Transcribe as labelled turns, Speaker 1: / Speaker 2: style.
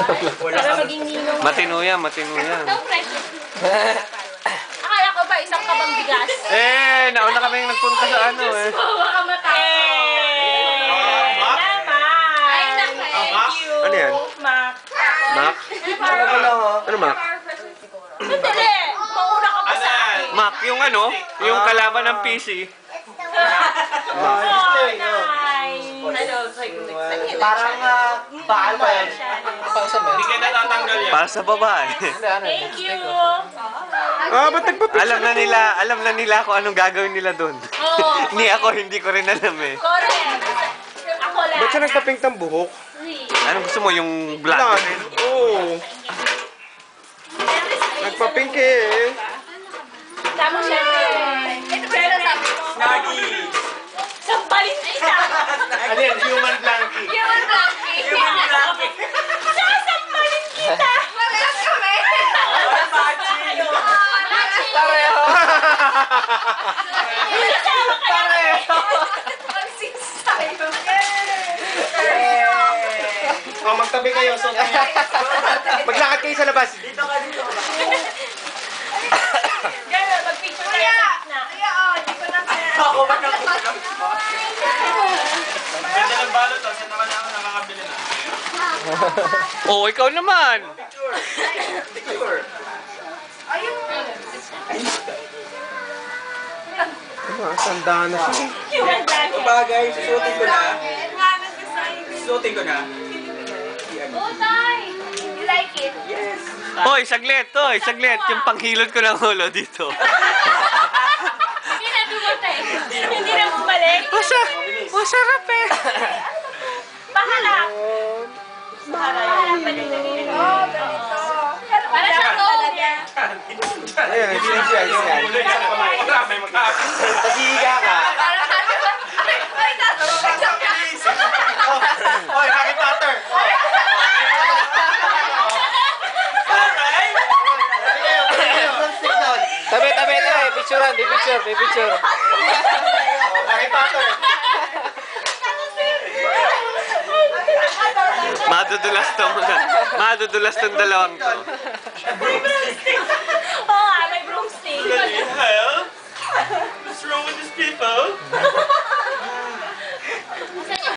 Speaker 1: Para maging ninong.
Speaker 2: Matino yan, matino yan.
Speaker 1: No pressure. Akala ko ba isang kabang bigas?
Speaker 2: Nauna kami yung nagpunta sa ano eh.
Speaker 1: Baka matay.
Speaker 3: Ay,
Speaker 1: Thank you.
Speaker 2: Ano yan?
Speaker 1: Mac.
Speaker 2: Mac? Ano Mac?
Speaker 1: Sandali. Mauna ka pa sa akin.
Speaker 2: Mac, yung ano? Yung kalaban ng PC.
Speaker 1: Oh, nice.
Speaker 3: Parang baal ba yan?
Speaker 4: Hindi ka natatanggal yan.
Speaker 2: Para sa babae.
Speaker 1: Thank you.
Speaker 2: Ba't nagpapicture? Alam na nila kung anong gagawin nila doon.
Speaker 1: Oo.
Speaker 2: Hindi ko rin alam eh.
Speaker 1: Correct. Ako lang.
Speaker 5: Ba't siya nagpa-pink ng buhok?
Speaker 2: Anong gusto mo? Yung blonde?
Speaker 5: Oo. Nagpa-pink eh.
Speaker 1: Tama siya. Ito ba yung sabi mo?
Speaker 4: Nagi!
Speaker 1: Sampalin kita.
Speaker 4: Ano yan? Human blankie.
Speaker 1: Human blankie.
Speaker 4: Human blankie.
Speaker 1: Sasampalin kita. Malas kami.
Speaker 3: Pareho!
Speaker 1: Kasama ka naman.
Speaker 3: Mag-six tayo.
Speaker 5: Magtabi kayo. So, maglakad kayo sa labas.
Speaker 4: Dito ka, dito ka.
Speaker 1: Gano'n, mag-picture tayo sa gitna.
Speaker 3: Di ko na kaya.
Speaker 4: Ako ba nakulang pa? Ganda ng balot, saan naman ako nakakabili na?
Speaker 2: Oh, ikaw naman!
Speaker 4: Picture! Picture!
Speaker 5: Sanda na siya.
Speaker 1: Human blankie.
Speaker 4: Bagay, susuotin ko na. Susuotin ko na.
Speaker 1: Oh, Tay. You like it?
Speaker 4: Yes!
Speaker 2: Hoy, saglit! Yung panghilod ko ng ulo dito.
Speaker 1: Hindi na dumatay. Hindi na bumalik.
Speaker 2: Masarap eh!
Speaker 1: Pahalak. Pahalak pa din naging. Oh, ganito. Para sa talaga.
Speaker 5: Ayan, siya.
Speaker 4: May mag-aapis.
Speaker 5: Pasiga ka.
Speaker 4: Oy, Harry Potter!
Speaker 3: Tabi. Picture.
Speaker 4: Harry Potter!
Speaker 2: Madudulas tong dalawang to.
Speaker 1: Oo nga, may broomstick.
Speaker 4: Hell? What's wrong with these people?